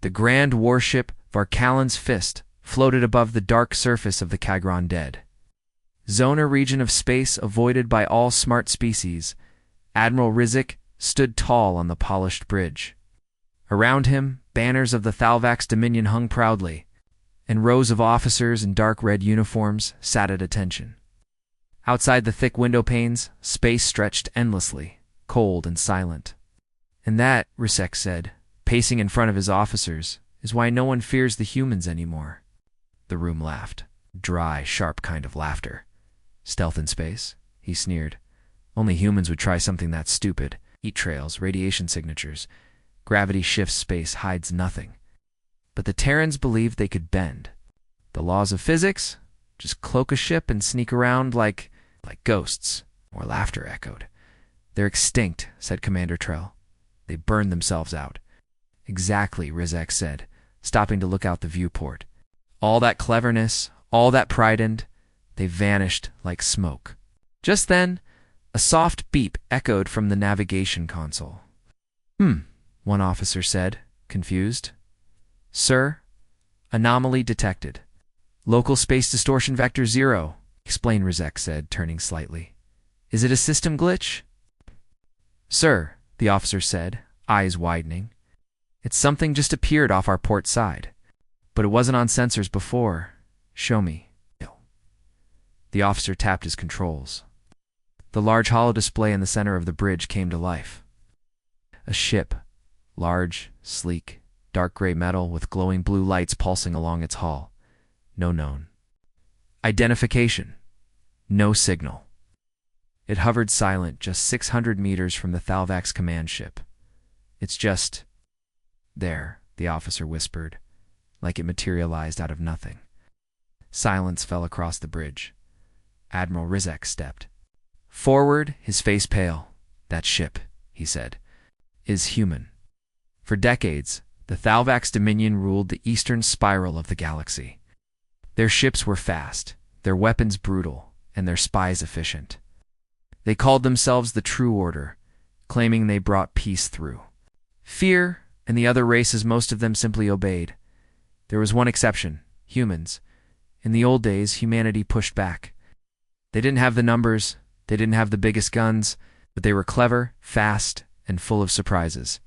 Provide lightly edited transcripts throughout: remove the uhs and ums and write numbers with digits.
The grand warship Varkalin's Fist floated above the dark surface of the Kagron dead. Zona region of space avoided by all smart species, Admiral Rizek stood tall on the polished bridge. Around him, banners of the Thalvax Dominion hung proudly, and rows of officers in dark red uniforms sat at attention. Outside the thick window panes, space stretched endlessly, cold and silent. And that, Rizek said, pacing in front of his officers, is why no one fears the humans anymore. The room laughed. Dry, sharp kind of laughter. Stealth in space? He sneered. Only humans would try something that stupid. Heat trails, radiation signatures. Gravity shifts space, hides nothing. But the Terrans believed they could bend. The laws of physics? Just cloak a ship and sneak around like ghosts. More laughter echoed. They're extinct, said Commander Trell. They burned themselves out. Exactly, Rizek said, stopping to look out the viewport. All that cleverness, all that pride, and they vanished like smoke. Just then, a soft beep echoed from the navigation console. One officer said, confused. Sir, anomaly detected. Local space distortion vector 0, explained Rizek said, turning slightly. Is it a system glitch? Sir, the officer said, eyes widening. It's something just appeared off our port side. But it wasn't on sensors before. Show me. The officer tapped his controls. The large holodisplay in the center of the bridge came to life. A ship, large, sleek, dark gray metal with glowing blue lights pulsing along its hull. No known. Identification. No signal. It hovered silent just 600 meters from the Thalvax command ship. It's just... there, the officer whispered, like it materialized out of nothing. Silence fell across the bridge. Admiral Rizek stepped. Forward, his face pale. That ship, he said, is human. For decades, the Thalvax Dominion ruled the eastern spiral of the galaxy. Their ships were fast, their weapons brutal, and their spies efficient. They called themselves the True Order, claiming they brought peace through. Fear, and the other races, most of them simply obeyed. There was one exception, humans. In the old days, humanity pushed back. They didn't have the numbers, they didn't have the biggest guns, but they were clever, fast, and full of surprises.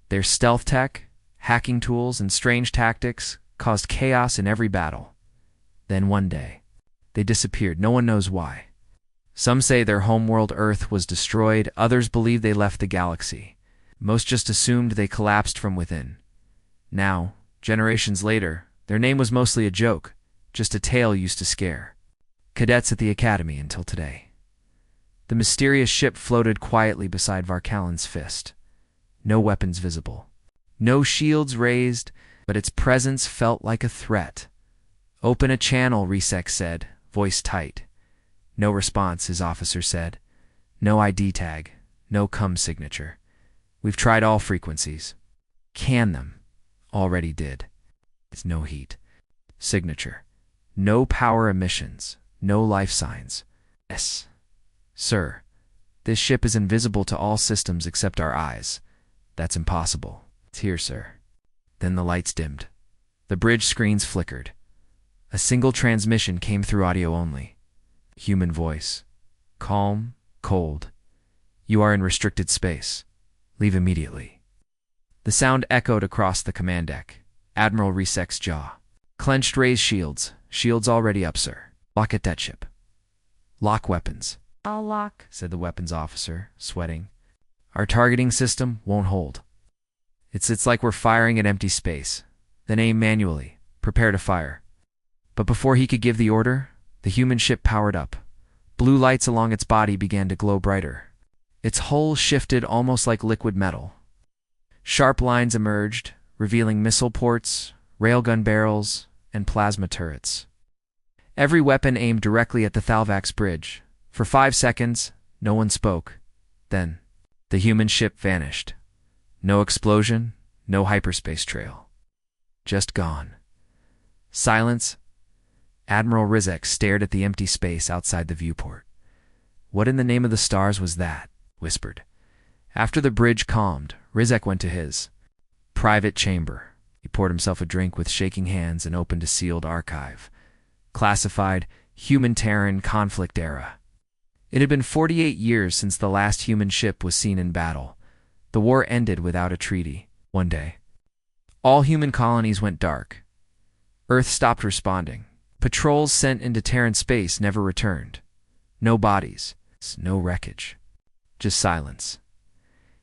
Their stealth tech, hacking tools, and strange tactics caused chaos in every battle. Then one day, they disappeared. No one knows why. Some say their homeworld Earth was destroyed, others believe they left the galaxy. Most just assumed they collapsed from within. Now, generations later, their name was mostly a joke, just a tale used to scare cadets at the academy until today. The mysterious ship floated quietly beside Varkalin's Fist. No weapons visible. No shields raised, but its presence felt like a threat. Open a channel, Rizek said, voice tight. No response, his officer said. No ID tag, no cum signature. We've tried all frequencies. Can them. Already did. It's no heat. Signature. No power emissions. No life signs. Yes. Sir, this ship is invisible to all systems except our eyes. That's impossible. It's here, sir. Then the lights dimmed. The bridge screens flickered. A single transmission came through audio only. Human voice. Calm, cold. You are in restricted space. Leave immediately. The sound echoed across the command deck. Admiral Rizek's jaw. Clenched raised shields. Shields already up, sir. Lock at that ship. Lock weapons. I'll lock, said the weapons officer, sweating. Our targeting system won't hold. It's like we're firing at empty space. Then aim manually. Prepare to fire. But before he could give the order, the human ship powered up. Blue lights along its body began to glow brighter. Its hull shifted almost like liquid metal. Sharp lines emerged, revealing missile ports, railgun barrels, and plasma turrets. Every weapon aimed directly at the Thalvax bridge. For 5 seconds, no one spoke. Then, the human ship vanished. No explosion, no hyperspace trail. Just gone. Silence. Admiral Rizek stared at the empty space outside the viewport. What in the name of the stars was that? Whispered. After the bridge calmed, Rizek went to his private chamber. He poured himself a drink with shaking hands and opened a sealed archive. Classified, Human-Terran Conflict Era. It had been 48 years since the last human ship was seen in battle. The war ended without a treaty. One day, all human colonies went dark. Earth stopped responding. Patrols sent into Terran space never returned. No bodies, no wreckage, just silence.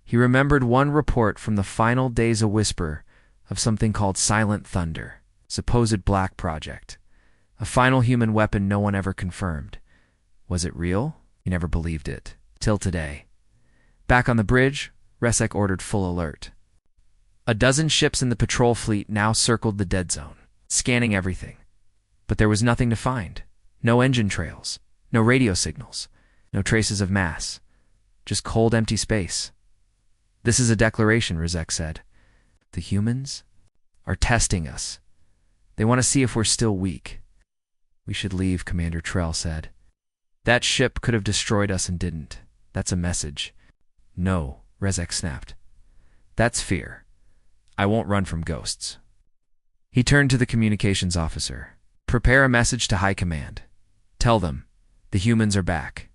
He remembered one report from the final days, a whisper of something called Silent Thunder, supposed black project, a final human weapon no one ever confirmed. Was it real? He never believed it, till today. Back on the bridge, Resek ordered full alert. A dozen ships in the patrol fleet now circled the dead zone, scanning everything. But there was nothing to find. No engine trails, no radio signals, no traces of mass, just cold, empty space. This is a declaration, Resek said. The humans are testing us. They want to see if we're still weak. We should leave, Commander Trell said. That ship could have destroyed us and didn't. That's a message. No, Resek snapped. That's fear. I won't run from ghosts. He turned to the communications officer. Prepare a message to High Command. Tell them, the humans are back.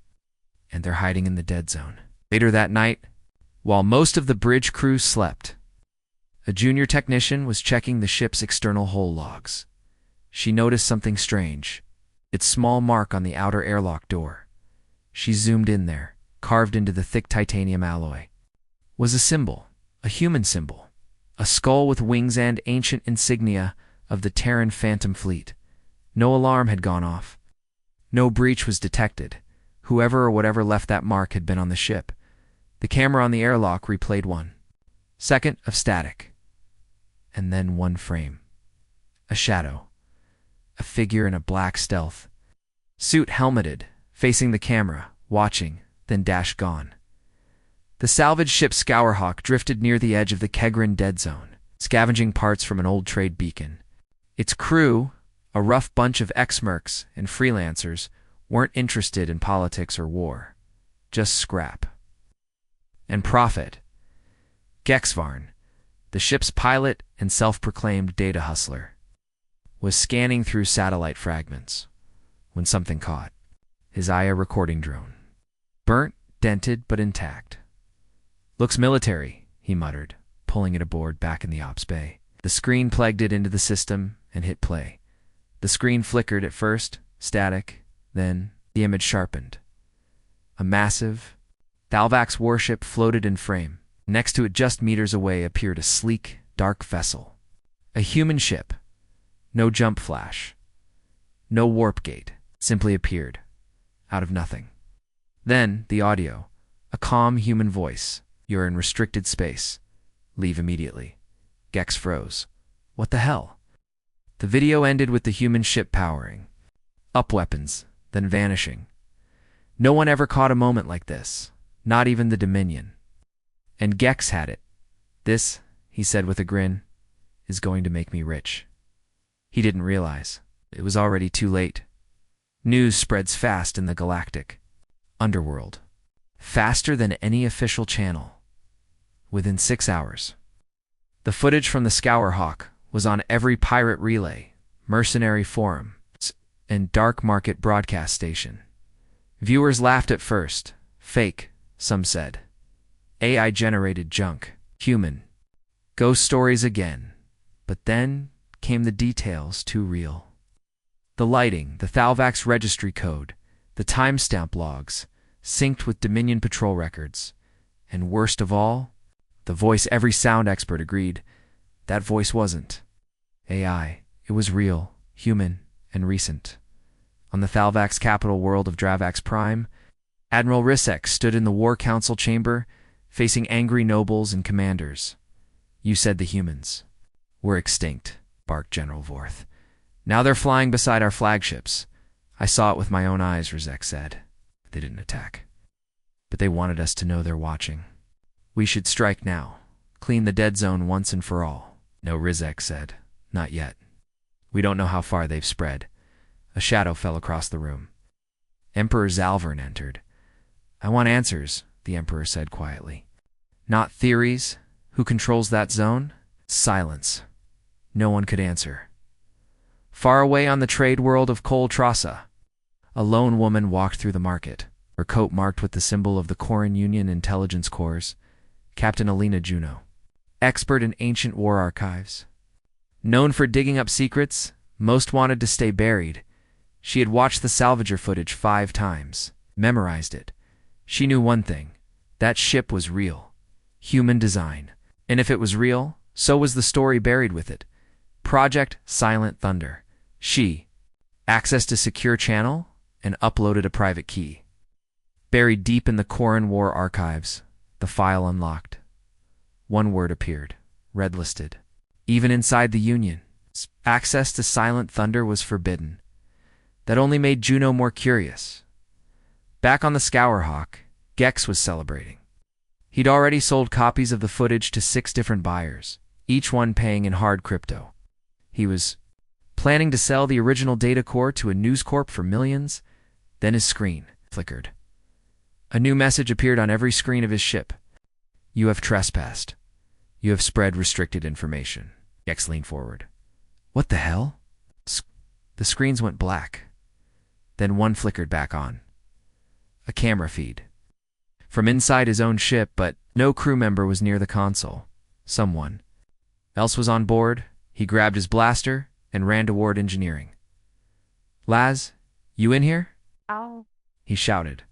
And they're hiding in the dead zone. Later that night, while most of the bridge crew slept, a junior technician was checking the ship's external hull logs. She noticed something strange. Its small mark on the outer airlock door. She zoomed in there, carved into the thick titanium alloy. Was a symbol, a human symbol, a skull with wings and ancient insignia of the Terran Phantom Fleet. No alarm had gone off. No breach was detected. Whoever or whatever left that mark had been on the ship. The camera on the airlock replayed 1 second of static. And then one frame. A shadow. A figure in a black stealth suit, helmeted, facing the camera, watching, then dashed gone. The salvage ship Scourhawk drifted near the edge of the Kegrin dead zone, scavenging parts from an old trade beacon. Its crew, a rough bunch of ex-mercs and freelancers, weren't interested in politics or war. Just scrap. And profit. Gexvarn, the ship's pilot and self-proclaimed data hustler, was scanning through satellite fragments when something caught his eye. A recording drone. Burnt, dented, but intact. Looks military, he muttered, pulling it aboard back in the ops bay. The screen plugged it into the system and hit play. The screen flickered at first, static, then the image sharpened. A massive Thalvax warship floated in frame. Next to it, just meters away, appeared a sleek, dark vessel. A human ship. No jump flash. No warp gate. Simply appeared. Out of nothing. Then, the audio. A calm human voice. You're in restricted space. Leave immediately. Gex froze. What the hell? The video ended with the human ship powering up weapons, then vanishing. No one ever caught a moment like this. Not even the Dominion. And Gex had it. This, he said with a grin, is going to make me rich. He didn't realize. It was already too late. News spreads fast in the Galactic underworld. Faster than any official channel. Within 6 hours. The footage from the Scourhawk was on every pirate relay, mercenary forum, and dark market broadcast station. Viewers laughed at first. Fake, some said. AI-generated junk. Human. Ghost stories again. But then came the details, too real. The lighting, the Thalvax registry code, the timestamp logs, synced with Dominion patrol records. And worst of all, the voice every sound expert agreed. That voice wasn't AI. It was real, human, and recent. On the Thalvax capital world of Dravax Prime, Admiral Risek stood in the War Council chamber, facing angry nobles and commanders. You said the humans were extinct, barked General Vorth. Now they're flying beside our flagships. I saw it with my own eyes, Risek said. They didn't attack. But they wanted us to know they're watching. We should strike now. Clean the dead zone once and for all. No, Risek said. Not yet. We don't know how far they've spread. A shadow fell across the room. Emperor Zalvern entered. I want answers, the Emperor said quietly. Not theories. Who controls that zone? Silence. No one could answer. Far away on the trade world of Coltrasa, a lone woman walked through the market, her coat marked with the symbol of the Coran Union Intelligence Corps, Captain Alina Juno. Expert in ancient war archives. Known for digging up secrets, most wanted to stay buried. She had watched the salvager footage 5 times, memorized it. She knew one thing. That ship was real. Human design. And if it was real, so was the story buried with it. Project Silent Thunder. She accessed a secure channel and uploaded a private key. Buried deep in the Coran War archives, the file unlocked. One word appeared, red-listed. Even inside the Union, access to Silent Thunder was forbidden. That only made Juno more curious. Back on the Scourhawk, Gex was celebrating. He'd already sold copies of the footage to 6 different buyers, each one paying in hard crypto. He was planning to sell the original data core to a News Corp for millions. Then his screen flickered. A new message appeared on every screen of his ship. You have trespassed. You have spread restricted information. Gex leaned forward. What the hell? The screens went black. Then one flickered back on. A camera feed. From inside his own ship, but no crew member was near the console. Someone else was on board. He grabbed his blaster and ran toward engineering. Laz, you in here? Ow. He shouted.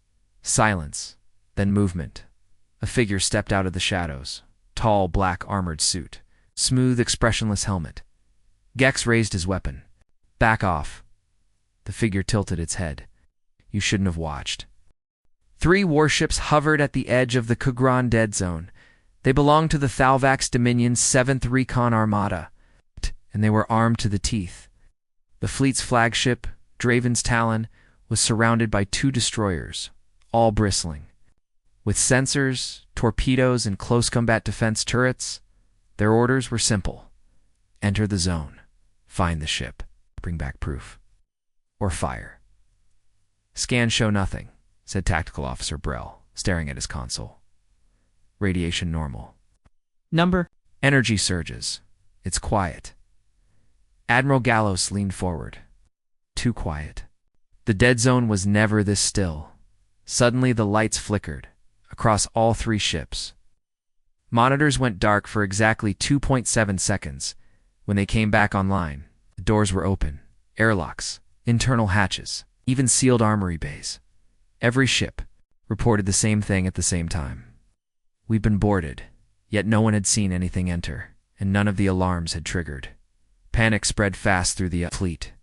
Silence, then movement. A figure stepped out of the shadows. Tall, black armored suit. Smooth, expressionless helmet. Gex raised his weapon. Back off. The figure tilted its head. You shouldn't have watched. 3 warships hovered at the edge of the Kagran Dead Zone. They belonged to the Thalvax Dominion's 7th Recon Armada, and they were armed to the teeth. The fleet's flagship, Draven's Talon, was surrounded by 2 destroyers, all bristling. With sensors, torpedoes, and close combat defense turrets, their orders were simple. Enter the zone, find the ship, bring back proof, or fire. Scans show nothing, said Tactical Officer Brell, staring at his console. Radiation normal. Number? Energy surges. It's quiet. Admiral Gallos leaned forward. Too quiet. The dead zone was never this still. Suddenly the lights flickered, across all 3 ships. Monitors went dark for exactly 2.7 seconds. When they came back online, the doors were open, airlocks, internal hatches, even sealed armory bays. Every ship reported the same thing at the same time. We've been boarded, yet no one had seen anything enter, and none of the alarms had triggered. Panic spread fast through the fleet.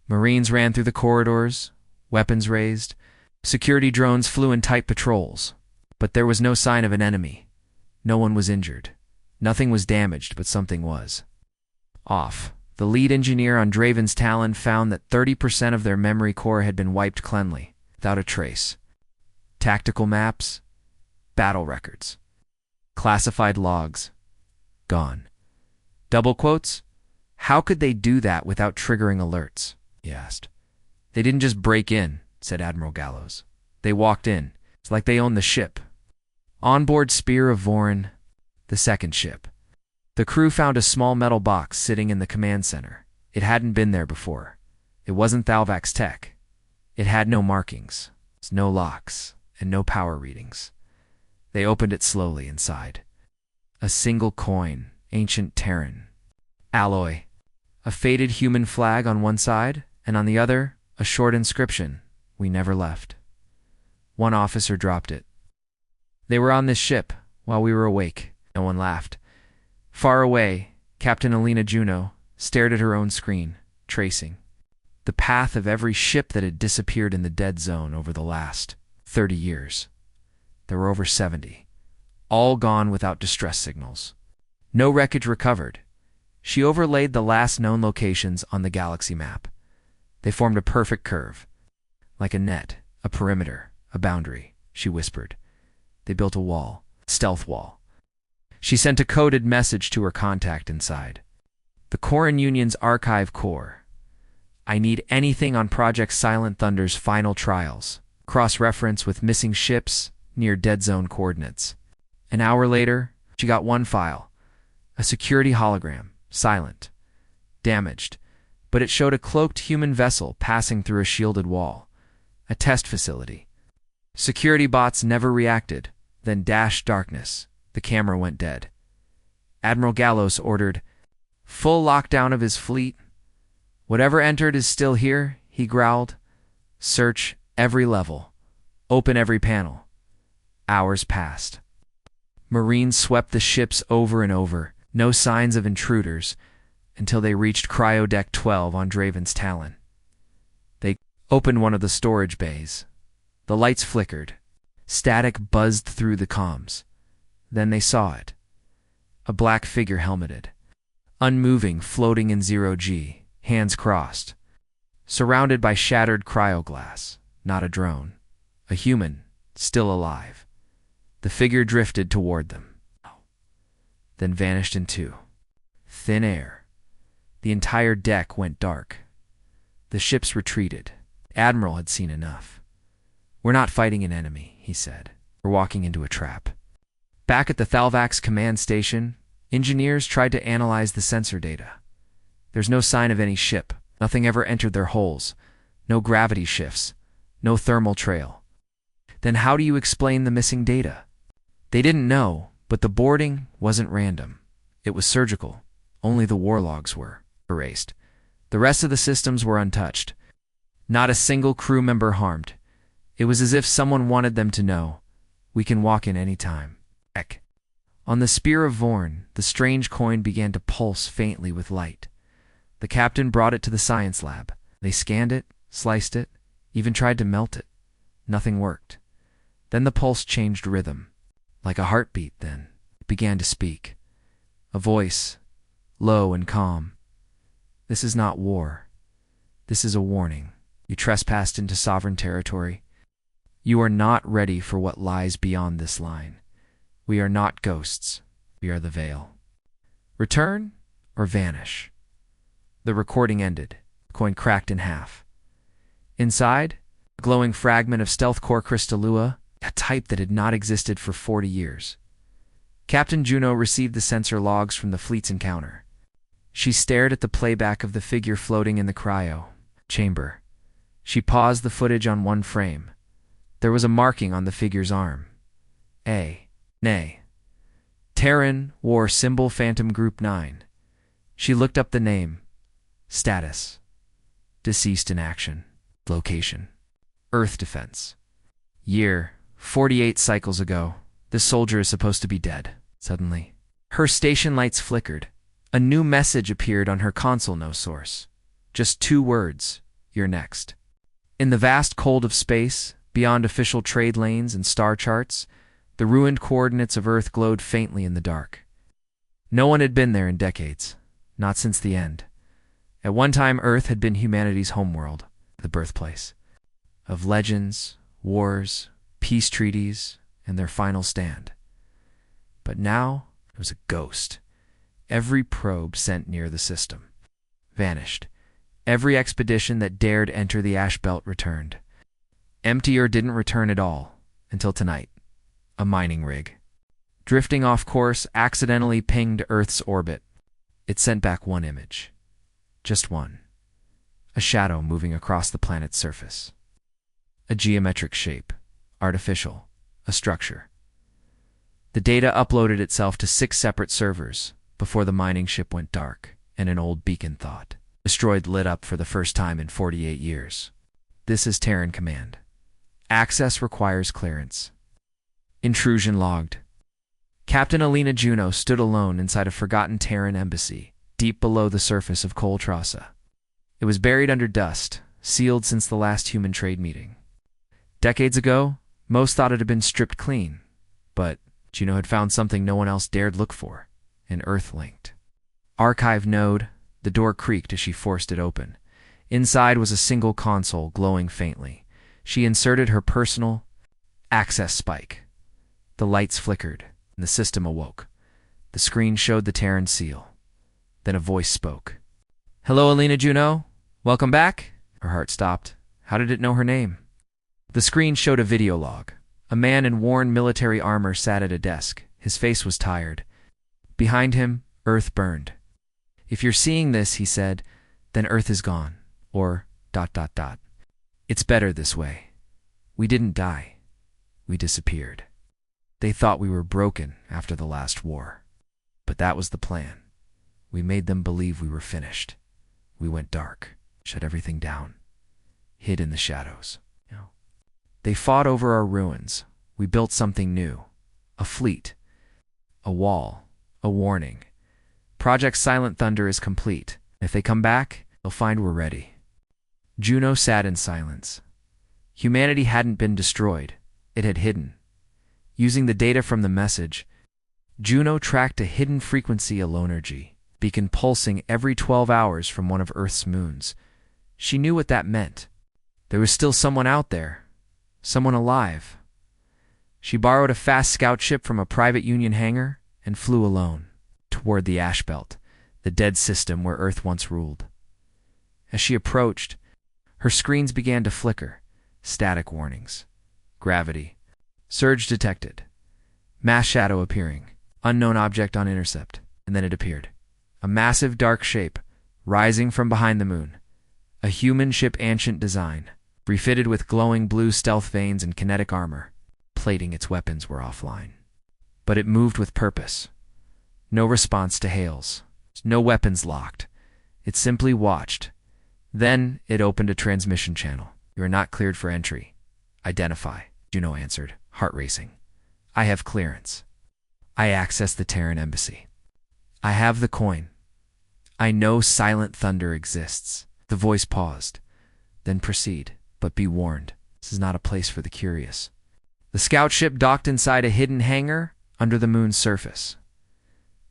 Marines ran through the corridors, weapons raised. Security drones flew in tight patrols. But there was no sign of an enemy. No one was injured. Nothing was damaged, but something was off. The lead engineer on Draven's Talon found that 30% of their memory core had been wiped cleanly, without a trace. Tactical maps, battle records, classified logs, gone. Double quotes? How could they do that without triggering alerts? He asked. They didn't just break in, said Admiral Gallos. They walked in. It's like they owned the ship. Onboard Spear of Vorin, the 2nd ship. The crew found a small metal box sitting in the command center. It hadn't been there before. It wasn't Thalvax tech. It had no markings, no locks, and no power readings. They opened it slowly inside. A single coin, ancient Terran. Alloy. A faded human flag on one side, and on the other, a short inscription, "We never left." One officer dropped it. They were on this ship while we were awake. No one laughed. Far away, Captain Alina Juno stared at her own screen, tracing the path of every ship that had disappeared in the dead zone over the last 30 years. There were over 70, all gone without distress signals. No wreckage recovered. She overlaid the last known locations on the galaxy map. They formed a perfect curve, like a net, a perimeter, a boundary, she whispered. They built a wall, stealth wall. She sent a coded message to her contact inside. The Coran Union's archive core. I need anything on Project Silent Thunder's final trials. Cross-reference with missing ships near dead zone coordinates. An hour later, she got one file. A security hologram, silent. damaged, but it showed a cloaked human vessel passing through a shielded wall. A test facility. Security bots never reacted, then dashed darkness. The camera went dead. Admiral Gallos ordered full lockdown of his fleet. Whatever entered is still here, he growled. Search every level. Open every panel. Hours passed. Marines swept the ships over and over, no signs of intruders, until they reached Cryodeck 12 on Draven's Talon. They opened one of the storage bays. The lights flickered. Static buzzed through the comms. Then they saw it. A black figure helmeted. Unmoving, floating in 0G, hands crossed. Surrounded by shattered cryoglass. Not a drone. A human, still alive. The figure drifted toward them. Then vanished into thin air. The entire deck went dark. The ships retreated. Admiral had seen enough. We're not fighting an enemy, he said. We're walking into a trap. Back at the Thalvax command station, engineers tried to analyze the sensor data. There's no sign of any ship. Nothing ever entered their holes. No gravity shifts. No thermal trail. Then how do you explain the missing data? They didn't know, but the boarding wasn't random. It was surgical. Only the war logs were erased. The rest of the systems were untouched. Not a single crew member harmed. It was as if someone wanted them to know, we can walk in any time. Heck. On the spear of Vorn, the strange coin began to pulse faintly with light. The captain brought it to the science lab. They scanned it, sliced it, even tried to melt it. Nothing worked. Then the pulse changed rhythm. Like a heartbeat, then. It began to speak. A voice, low and calm. This is not war. This is a warning. You trespassed into sovereign territory. You are not ready for what lies beyond this line. We are not ghosts. We are the Veil. Return or vanish. The recording ended. The coin cracked in half. Inside, a glowing fragment of stealth core crystallua, a type that had not existed for 40 years. Captain Juno received the sensor logs from the fleet's encounter. She stared at the playback of the figure floating in the cryo chamber. She paused the footage on one frame. There was a marking on the figure's arm. Nay. Terran War Symbol Phantom Group 9. She looked up the name. Status. Deceased in action. Location. Earth defense. Year. 48 cycles ago. This soldier is supposed to be dead. Suddenly, her station lights flickered. A new message appeared on her console. No source. Just 2 words. You're next. In the vast cold of space, beyond official trade lanes and star charts, the ruined coordinates of Earth glowed faintly in the dark. No one had been there in decades. Not since the end. At one time, Earth had been humanity's homeworld, the birthplace of legends, wars, peace treaties, and their final stand. But now, it was a ghost. Every probe sent near the system vanished. Every expedition that dared enter the ash belt returned. Empty or didn't return at all, until tonight. A mining rig. Drifting off course, accidentally pinged Earth's orbit. It sent back one image. Just one. A shadow moving across the planet's surface. A geometric shape. Artificial. A structure. The data uploaded itself to 6 separate servers before the mining ship went dark and an old beacon thought. Destroyed lit up for the first time in 48 years. This is Terran Command. Access requires clearance. Intrusion logged. Captain Alina Juno stood alone inside a forgotten Terran embassy, deep below the surface of Coltrasa. It was buried under dust, sealed since the last human trade meeting. Decades ago, most thought it had been stripped clean, but Juno had found something no one else dared look for, an Earth-linked. Archive node. The door creaked as she forced it open. Inside was a single console glowing faintly. She inserted her personal access spike. The lights flickered, and the system awoke. The screen showed the Terran seal. Then a voice spoke. "Hello, Alina Juno. Welcome back?" Her heart stopped. How did it know her name? The screen showed a video log. A man in worn military armor sat at a desk. His face was tired. Behind him, Earth burned. If you're seeing this, he said, then Earth is gone. Or ... It's better this way. We didn't die. We disappeared. They thought we were broken after the last war. But that was the plan. We made them believe we were finished. We went dark, shut everything down, hid in the shadows. They fought over our ruins. We built something new. A fleet. A wall. A warning. Project Silent Thunder is complete. If they come back, they'll find we're ready. Juno sat in silence. Humanity hadn't been destroyed. It had hidden. Using the data from the message, Juno tracked a hidden frequency alonergy, beacon pulsing every 12 hours from one of Earth's moons. She knew what that meant. There was still someone out there. Someone alive. She borrowed a fast scout ship from a private Union hangar and flew alone toward the ash belt, the dead system where Earth once ruled. As she approached, her screens began to flicker. Static warnings. Gravity. Surge detected. Mass shadow appearing. Unknown object on intercept. And then it appeared. A massive dark shape, rising from behind the moon. A human ship ancient design, refitted with glowing blue stealth vanes and kinetic armor. Plating its weapons were offline. But it moved with purpose. No response to hails. No weapons locked. It simply watched. Then it opened a transmission channel. You are not cleared for entry. Identify, Juno answered, heart racing. I have clearance. I access the Terran embassy. I have the coin. I know Silent Thunder exists. The voice paused. Then proceed, but be warned. This is not a place for the curious. The scout ship docked inside a hidden hangar under the moon's surface.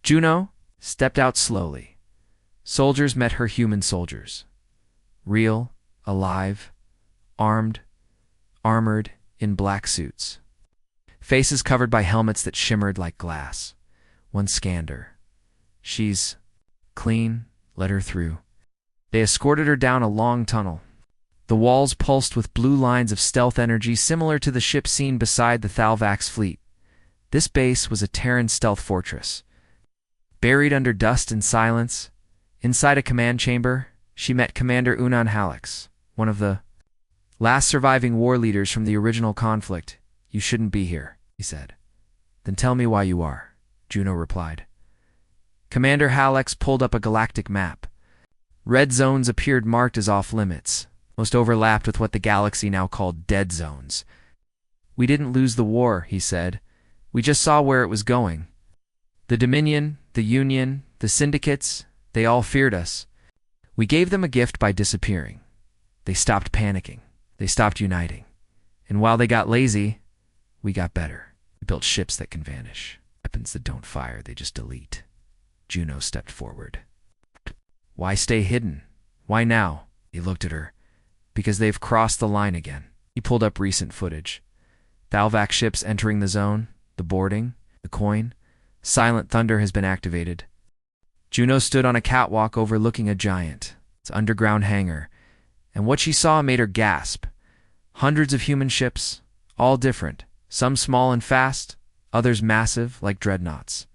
Juno stepped out slowly. Soldiers met her human soldiers. Real, alive, armed, armored, in black suits. Faces covered by helmets that shimmered like glass. One scanned her. She's clean. Let her through. They escorted her down a long tunnel. The walls pulsed with blue lines of stealth energy similar to the ship seen beside the Thalvax fleet. This base was a Terran stealth fortress. Buried under dust and silence, inside a command chamber, she met Commander Unan Hallex, one of the last surviving war leaders from the original conflict. You shouldn't be here, he said. Then tell me why you are, Juno replied. Commander Hallex pulled up a galactic map. Red zones appeared marked as off-limits, most overlapped with what the galaxy now called dead zones. We didn't lose the war, he said. We just saw where it was going. The Dominion, the Union, the syndicates, they all feared us. We gave them a gift by disappearing. They stopped panicking. They stopped uniting. And while they got lazy, we got better. We built ships that can vanish. Weapons that don't fire, they just delete. Juno stepped forward. Why stay hidden? Why now? He looked at her. Because they've crossed the line again. He pulled up recent footage. Thalvax ships entering the zone, the boarding, the coin. Silent Thunder has been activated. Juno stood on a catwalk overlooking a giant, its underground hangar, and what she saw made her gasp. Hundreds of human ships, all different, some small and fast, others massive like dreadnoughts.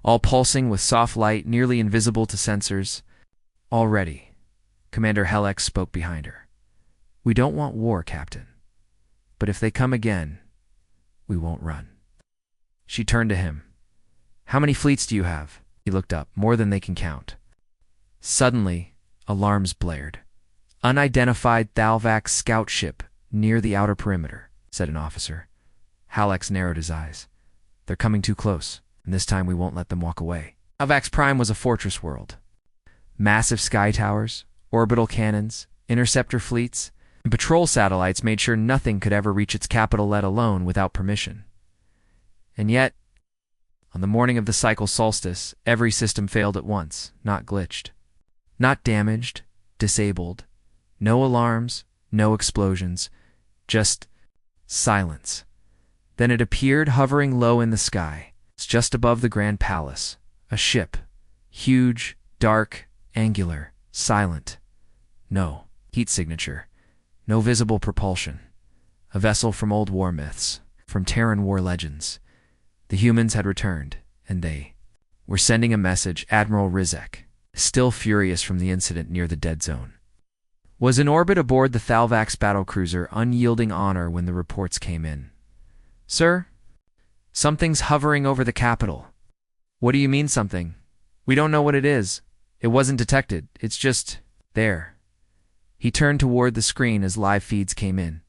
All pulsing with soft light, nearly invisible to sensors. All ready. Commander Hallex spoke behind her. We don't want war, Captain. But if they come again, we won't run. She turned to him. How many fleets do you have? He looked up. More than they can count. Suddenly, alarms blared. Unidentified Thalvax scout ship near the outer perimeter, said an officer. Hallex narrowed his eyes. They're coming too close, and this time we won't let them walk away. Thalvax Prime was a fortress world. Massive sky towers, orbital cannons, interceptor fleets, and patrol satellites made sure nothing could ever reach its capital, let alone without permission. And yet, on the morning of the cycle solstice, every system failed at once, not glitched. Not damaged, disabled. No alarms, no explosions, just silence. Then it appeared hovering low in the sky. It's just above the Grand Palace. A ship. Huge, dark, angular, silent. No heat signature. No visible propulsion. A vessel from old war myths, from Terran war legends. The humans had returned, and they were sending a message. Admiral Rizek, still furious from the incident near the dead zone, was in orbit aboard the Thalvax battlecruiser Unyielding Honor when the reports came in. "Sir, something's hovering over the capital." "What do you mean something? We don't know what it is. It wasn't detected. It's just there." He turned toward the screen as live feeds came in.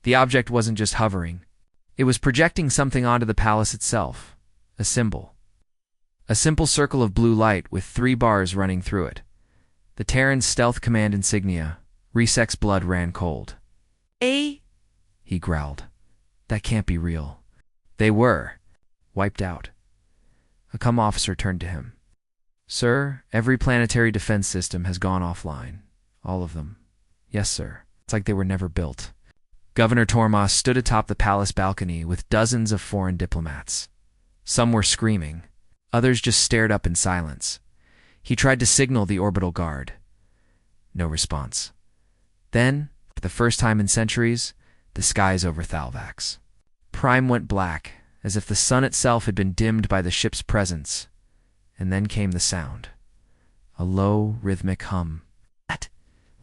The object wasn't just hovering. It was projecting something onto the palace itself. A symbol. A simple circle of blue light with 3 bars running through it. The Terran's stealth command insignia. Resek's blood ran cold. "Eh?" he growled. "That can't be real." They were. Wiped out. A comm officer turned to him. "Sir, every planetary defense system has gone offline. All of them." "Yes, sir. It's like they were never built." Governor Tormos stood atop the palace balcony with dozens of foreign diplomats. Some were screaming. Others just stared up in silence. He tried to signal the orbital guard. No response. Then, for the first time in centuries, the skies over Thalvax. Prime went black, as if the sun itself had been dimmed by the ship's presence. And then came the sound. A low, rhythmic hum.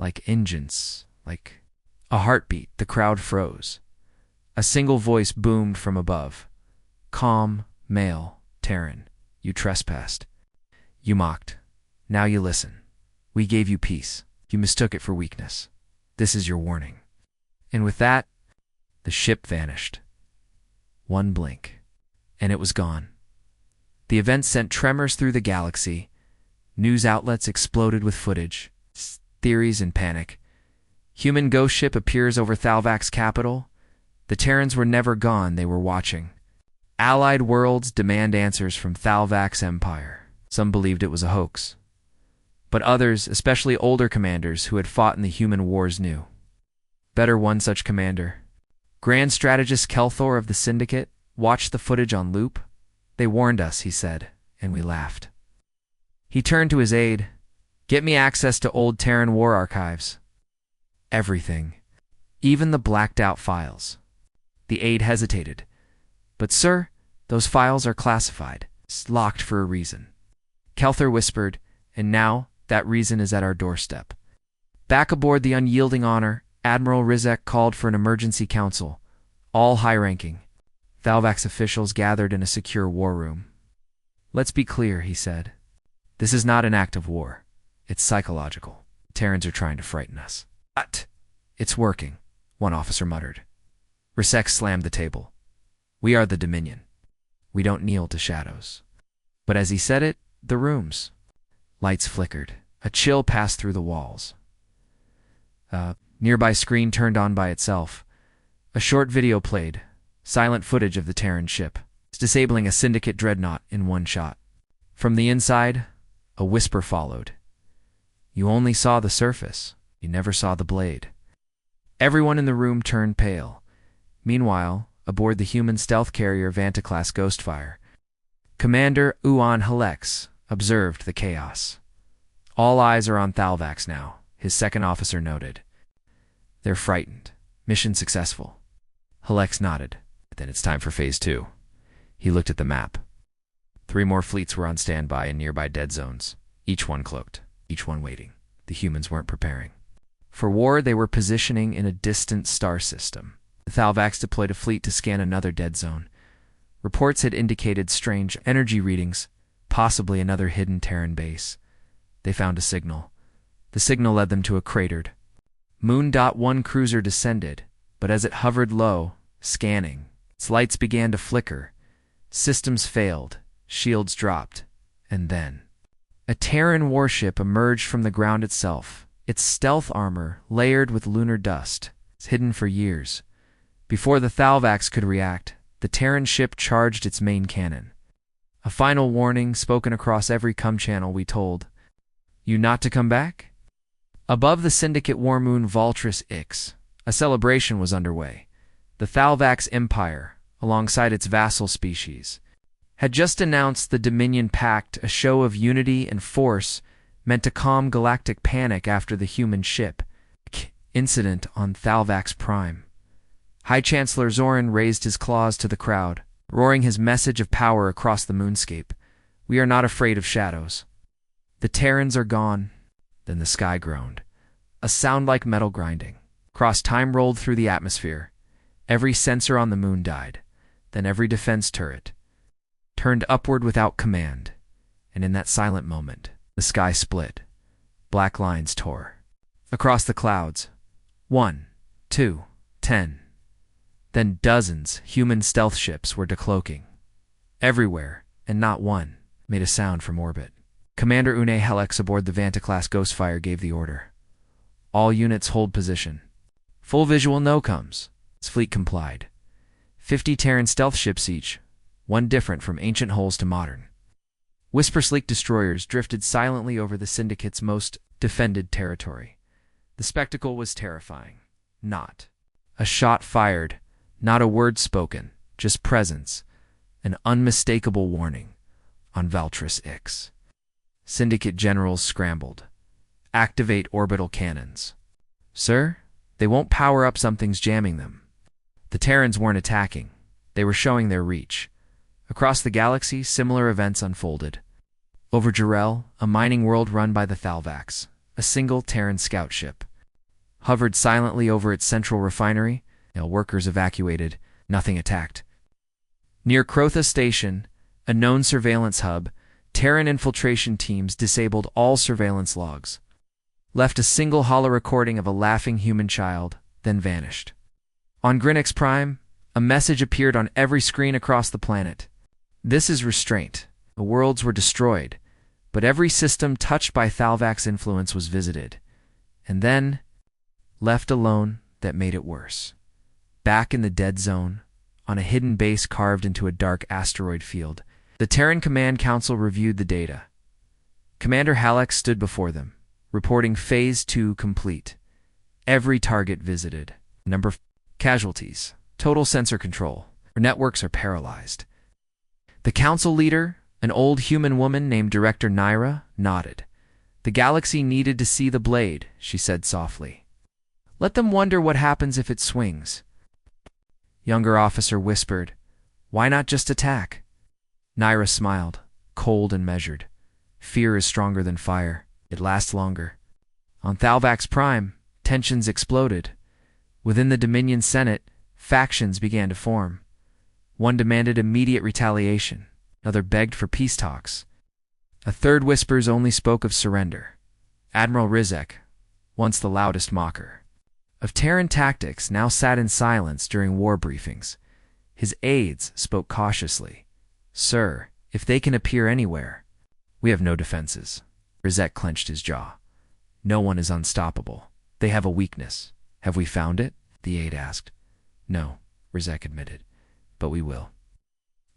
Like engines, like a heartbeat. The crowd froze. A single voice boomed from above. "Calm, male, Terran. You trespassed. You mocked. Now you listen. We gave you peace. You mistook it for weakness. This is your warning." And with that, the ship vanished. One blink, and it was gone. The event sent tremors through the galaxy. News outlets exploded with footage. Theories and panic. Human ghost ship appears over Thalvax capital. The Terrans were never gone, they were watching. Allied worlds demand answers from Thalvax Empire. Some believed it was a hoax. But others, especially older commanders who had fought in the human wars, knew. Better one such commander. Grand Strategist Kelthor of the Syndicate watched the footage on loop. "They warned us," he said, and we laughed. He turned to his aide. "Get me access to old Terran war archives." Everything. Even the blacked-out files. The aide hesitated. "But sir, those files are classified. It's locked for a reason." Kelthor whispered, "And now that reason is at our doorstep." Back aboard the Unyielding Honor, Admiral Rizek called for an emergency council, all high-ranking. Thalvax officials gathered in a secure war room. "Let's be clear," he said. "This is not an act of war. It's psychological. Terrans are trying to frighten us." "But it's working," one officer muttered. Rizek slammed the table. "We are the Dominion. We don't kneel to shadows." But as he said it, the rooms. Lights flickered. A chill passed through the walls. A nearby screen turned on by itself. A short video played. Silent footage of the Terran ship. It's disabling a Syndicate dreadnought in one shot. From the inside, a whisper followed. "You only saw the surface. You never saw the blade." Everyone in the room turned pale. Meanwhile, aboard the human stealth carrier Vanta-class Ghostfire, Commander Uan Halex observed the chaos. "All eyes are on Thalvax now," his second officer noted. "They're frightened. Mission successful." Halex nodded. "Then it's time for Phase 2. He looked at the map. 3 more fleets were on standby in nearby dead zones, each one cloaked, each one waiting. The humans weren't preparing. For war, they were positioning in a distant star system. The Thalvax deployed a fleet to scan another dead zone. Reports had indicated strange energy readings, possibly another hidden Terran base. They found a signal. The signal led them to a cratered. Moon.1 cruiser descended, but as it hovered low, scanning, its lights began to flicker. Systems failed, shields dropped, and then a Terran warship emerged from the ground itself, its stealth armor layered with lunar dust. It's hidden for years. Before the Thalvax could react, the Terran ship charged its main cannon. A final warning spoken across every comm channel, we told. "You not to come back?" Above the Syndicate war moon Valtris Ix, a celebration was underway. The Thalvax Empire, alongside its vassal species, had just announced the Dominion Pact, a show of unity and force meant to calm galactic panic after the human ship incident on Thalvax Prime. High Chancellor Zoran raised his claws to the crowd, roaring his message of power across the moonscape. "We are not afraid of shadows. The Terrans are gone. Then the sky groaned. A sound like metal grinding. Cross time rolled through the atmosphere. Every sensor on the moon died. Then every defense turret turned upward without command. And in that silent moment, the sky split. Black lines tore across the clouds. 1, 2, 10. Then dozens human stealth ships were decloaking. Everywhere, and not one, made a sound from orbit. Commander Une Helix aboard the Vanta-class Ghostfire gave the order. All units hold position. Full visual no-comes. His fleet complied. 50 Terran stealth ships each, one different from ancient hulls to modern. Whisper-sleek destroyers drifted silently over the Syndicate's most defended territory. The spectacle was terrifying. Not a shot fired, not a word spoken, just presence, an unmistakable warning on Valtris Ix. Syndicate generals scrambled. Activate orbital cannons. Sir, they won't power up, something's jamming them. The Terrans weren't attacking. They were showing their reach. Across the galaxy, similar events unfolded. Over Jarrell, a mining world run by the Thalvax, a single Terran scout ship hovered silently over its central refinery. Workers evacuated, nothing attacked. Near Crotha Station, a known surveillance hub, Terran infiltration teams disabled all surveillance logs, left a single hollow recording of a laughing human child, then vanished. On Grinix Prime, a message appeared on every screen across the planet. This is restraint. The worlds were destroyed, but every system touched by Thalvax influence was visited. And then, left alone, that made it worse. Back in the dead zone, on a hidden base carved into a dark asteroid field, the Terran Command Council reviewed the data. Commander Halleck stood before them, reporting Phase 2 complete. Every target visited. Number of casualties. Total sensor control. Our networks are paralyzed. The council leader, an old human woman named Director Naira, nodded. The galaxy needed to see the blade, she said softly. Let them wonder what happens if it swings. Younger officer whispered, Why not just attack? Naira smiled, cold and measured. Fear is stronger than fire. It lasts longer. On Thalvax Prime, tensions exploded. Within the Dominion Senate, factions began to form. One demanded immediate retaliation. Another begged for peace talks. A third whispers only spoke of surrender. Admiral Rizek, once the loudest mocker of Terran tactics, now sat in silence during war briefings. His aides spoke cautiously. Sir, if they can appear anywhere, we have no defenses. Rizek clenched his jaw. No one is unstoppable. They have a weakness. Have we found it? The aide asked. No, Rizek admitted, but we will.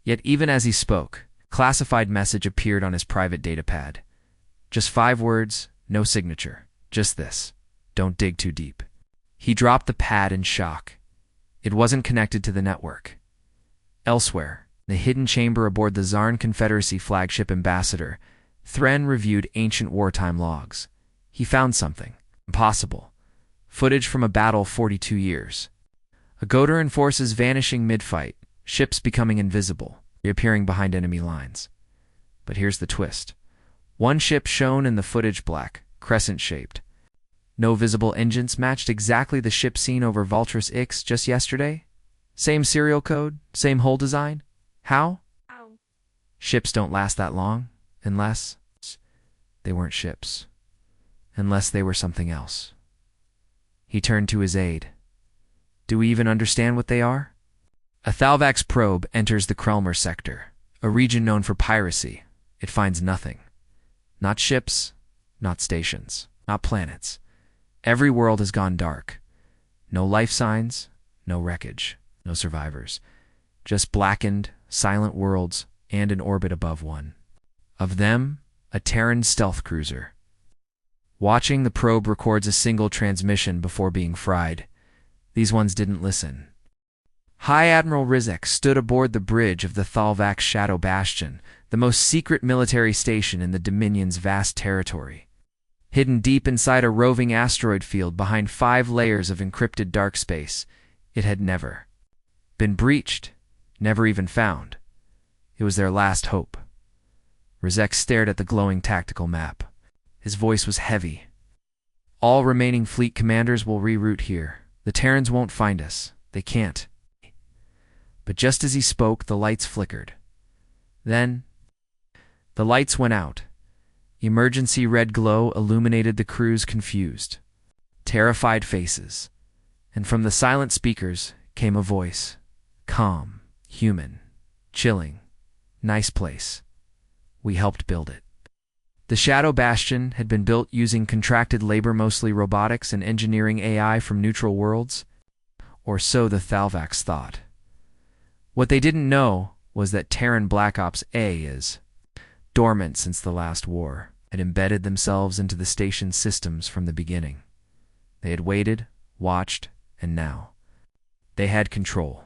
Yet even as he spoke, classified message appeared on his private datapad. Just 5 words, no signature. Just this. Don't dig too deep. He dropped the pad in shock. It wasn't connected to the network. Elsewhere, the hidden chamber aboard the Zarn Confederacy flagship Ambassador, Thren reviewed ancient wartime logs. He found something impossible. Footage from a battle 42 years. A Godaran forces vanishing mid-fight, ships becoming invisible, reappearing behind enemy lines. But here's the twist. One ship shown in the footage black, crescent-shaped. No visible engines, matched exactly the ship seen over Valtris Ix just yesterday? Same serial code, same hull design? How? Ships don't last that long, unless they weren't ships. Unless they were something else. He turned to his aide. Do we even understand what they are? A Thalvax probe enters the Krelmer sector, a region known for piracy. It finds nothing. Not ships, not stations, not planets. Every world has gone dark. No life signs, no wreckage, no survivors. Just blackened, silent worlds and an orbit above one. Of them, a Terran stealth cruiser. Watching, the probe records a single transmission before being fried. These ones didn't listen. High Admiral Rizek stood aboard the bridge of the Thalvax Shadow Bastion, the most secret military station in the Dominion's vast territory. Hidden deep inside a roving asteroid field behind 5 layers of encrypted dark space, it had never been breached, never even found. It was their last hope. Rizek stared at the glowing tactical map. His voice was heavy. All remaining fleet commanders will reroute here. The Terrans won't find us. They can't. But just as he spoke, the lights flickered. Then, the lights went out. Emergency red glow illuminated the crew's confused, terrified faces. And from the silent speakers came a voice. Calm, human, chilling. Nice place. We helped build it. The Shadow Bastion had been built using contracted labor, mostly robotics and engineering AI from neutral worlds, or so the Thalvax thought. What they didn't know was that Terran Black Ops A is dormant since the last war, had embedded themselves into the station's systems from the beginning. They had waited, watched, and now they had control.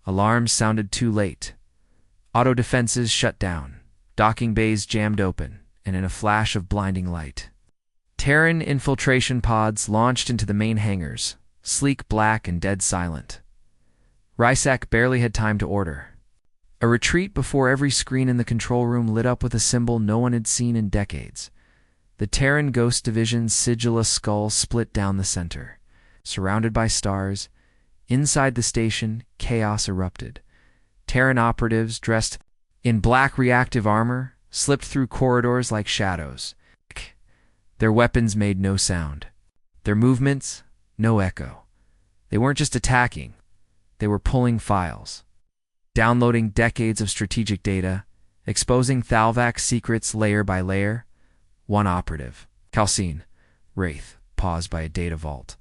Alarms sounded too late. Auto defenses shut down. Docking bays jammed open, and in a flash of blinding light, Terran infiltration pods launched into the main hangars, sleek black and dead silent. Rysak barely had time to order a retreat before every screen in the control room lit up with a symbol no one had seen in decades. The Terran Ghost Division's sigilla skull split down the center. Surrounded by stars, inside the station, chaos erupted. Terran operatives, dressed in black reactive armor, slipped through corridors like shadows. Their weapons made no sound. Their movements, no echo. They weren't just attacking. They were pulling files, downloading decades of strategic data, exposing Thalvax secrets layer by layer. One operative, Calcine, Wraith, paused by a data vault.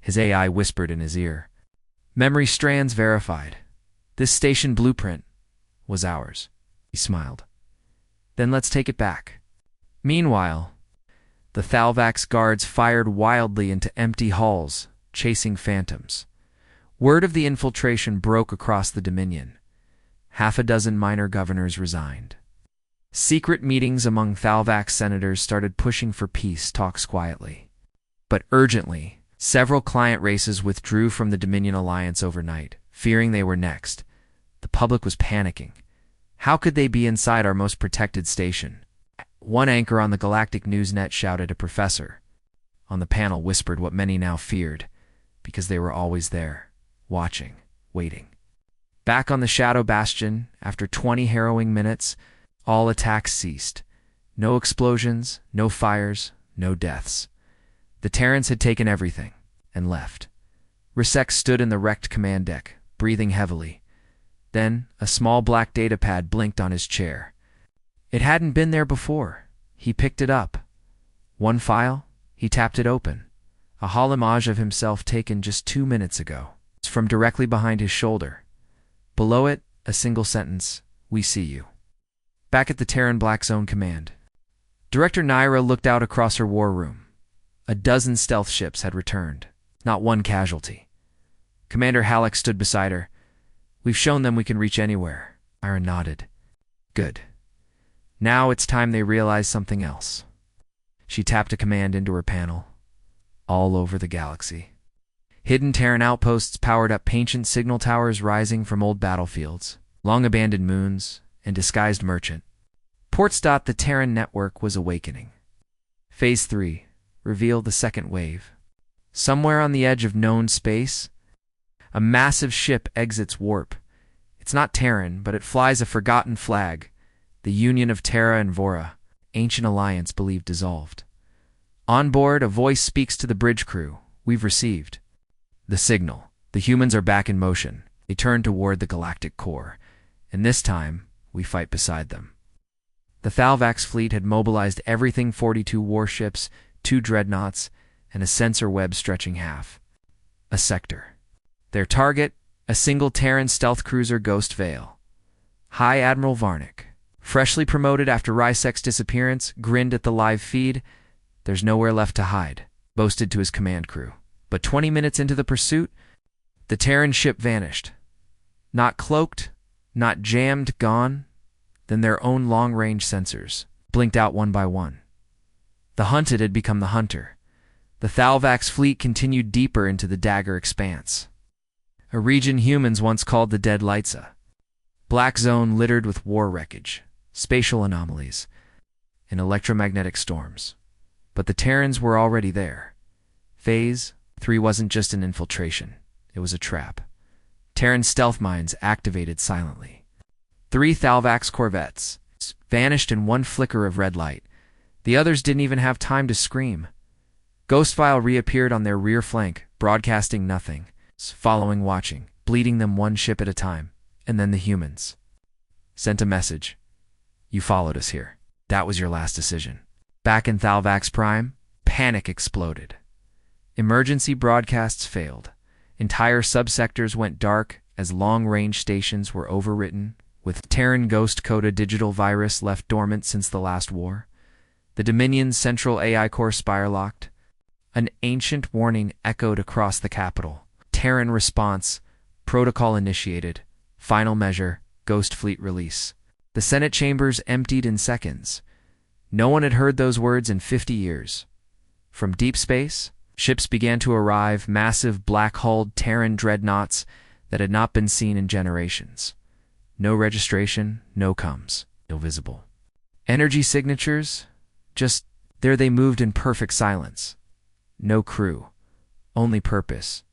His AI whispered in his ear. Memory strands verified. This station blueprint was ours. He smiled. Then let's take it back. Meanwhile, the Thalvax guards fired wildly into empty halls, chasing phantoms. Word of the infiltration broke across the Dominion. Half a dozen minor governors resigned. Secret meetings among Thalvax senators started pushing for peace talks quietly. But urgently, several client races withdrew from the Dominion alliance overnight, fearing they were next. The public was panicking. How could they be inside our most protected station? One anchor on the Galactic Newsnet shouted a professor. On the panel whispered what many now feared, because they were always there, watching, waiting. Back on the Shadow Bastion, after 20 harrowing minutes, all attacks ceased. No explosions, no fires, no deaths. The Terrans had taken everything, and left. Risek stood in the wrecked command deck, breathing heavily. Then, a small black datapad blinked on his chair. It hadn't been there before. He picked it up. One file, he tapped it open. A holomage of himself taken just 2 minutes ago. From directly behind his shoulder. Below it, a single sentence, "We see you." Back at the Terran Black Zone Command, Director Naira looked out across her war room. A dozen stealth ships had returned. Not one casualty. Commander Halleck stood beside her. "We've shown them we can reach anywhere." Naira nodded. "Good. Now it's time they realize something else." She tapped a command into her panel. All over the galaxy. Hidden Terran outposts powered up ancient signal towers rising from old battlefields, long-abandoned moons, and disguised merchant. Ports. The Terran network was awakening. Phase 3 revealed the second wave. Somewhere on the edge of known space, a massive ship exits warp. It's not Terran, but it flies a forgotten flag, the Union of Terra and Vora, ancient alliance believed dissolved. On board, a voice speaks to the bridge crew. "We've received the signal. The humans are back in motion." They turn toward the galactic core, and this time, we fight beside them. The Thalvax fleet had mobilized everything: 42 warships, 2 dreadnoughts, and a sensor web stretching half a sector. Their target, a single Terran stealth cruiser, Ghost Veil. High Admiral Varnick, freshly promoted after Rysek's disappearance, grinned at the live feed. "There's nowhere left to hide," boasted to his command crew. But 20 minutes into the pursuit, the Terran ship vanished. Not cloaked, not jammed, gone. Then their own long-range sensors blinked out one by one. The hunted had become the hunter. The Thalvax fleet continued deeper into the Dagger expanse, a region humans once called the Dead Lightsa. Black zone littered with war wreckage, spatial anomalies, and electromagnetic storms. But the Terrans were already there. Phase 3 wasn't just an infiltration. It was a trap. Terran stealth mines activated silently. 3 Thalvax corvettes vanished in one flicker of red light. The others didn't even have time to scream. Ghostfile reappeared on their rear flank, broadcasting nothing, following, watching, bleeding them one ship at a time, and then the humans. Sent a message. You followed us here. That was your last decision. Back in Thalvax Prime, panic exploded. Emergency broadcasts failed. Entire subsectors went dark as long-range stations were overwritten, with Terran Ghost Coda digital virus left dormant since the last war. The Dominion's central AI core spire-locked. An ancient warning echoed across the capital. Terran response, protocol initiated, final measure, Ghost Fleet release. The Senate chambers emptied in seconds. No one had heard those words in 50 years. From deep space, ships began to arrive, massive black-hulled Terran dreadnoughts that had not been seen in generations. No registration, no comms, invisible. Energy signatures, just there they moved in perfect silence. No crew, only purpose.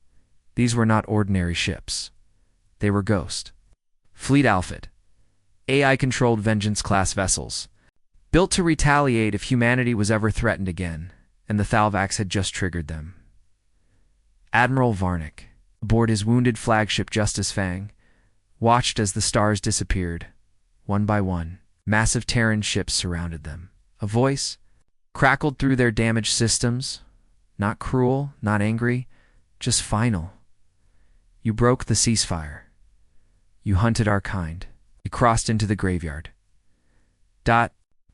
These were not ordinary ships. They were Ghost Fleet outfit, AI-controlled Vengeance-class vessels, built to retaliate if humanity was ever threatened again, and the Thalvax had just triggered them. Admiral Varnick, aboard his wounded flagship Justice Fang, watched as the stars disappeared. One by one, massive Terran ships surrounded them. A voice crackled through their damaged systems, not cruel, not angry, just final. You broke the ceasefire. You hunted our kind. You crossed into the graveyard.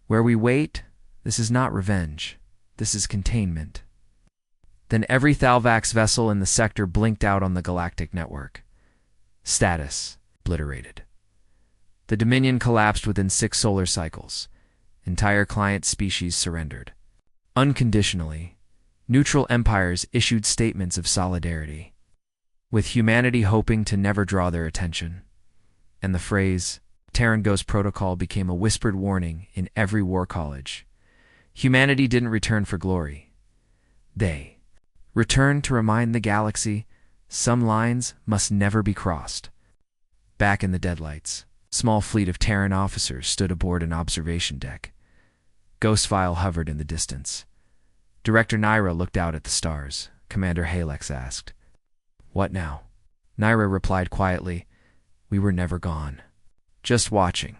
Where we wait, this is not revenge. This is containment. Then every Thalvax vessel in the sector blinked out on the Galactic network. Status obliterated. The Dominion collapsed within 6 solar cycles. Entire client species surrendered. Unconditionally, neutral empires issued statements of solidarity, with humanity hoping to never draw their attention. And the phrase, Terran Ghost Protocol, became a whispered warning in every war college. Humanity didn't return for glory. They returned to remind the galaxy some lines must never be crossed. Back in the deadlights, a small fleet of Terran officers stood aboard an observation deck. Ghostfile hovered in the distance. Director Naira looked out at the stars. Commander Halex asked, "What now?" Naira replied quietly, "We were never gone. Just watching.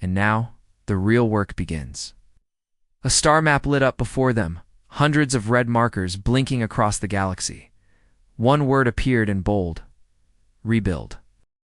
And now, the real work begins." A star map lit up before them, hundreds of red markers blinking across the galaxy. One word appeared in bold: rebuild.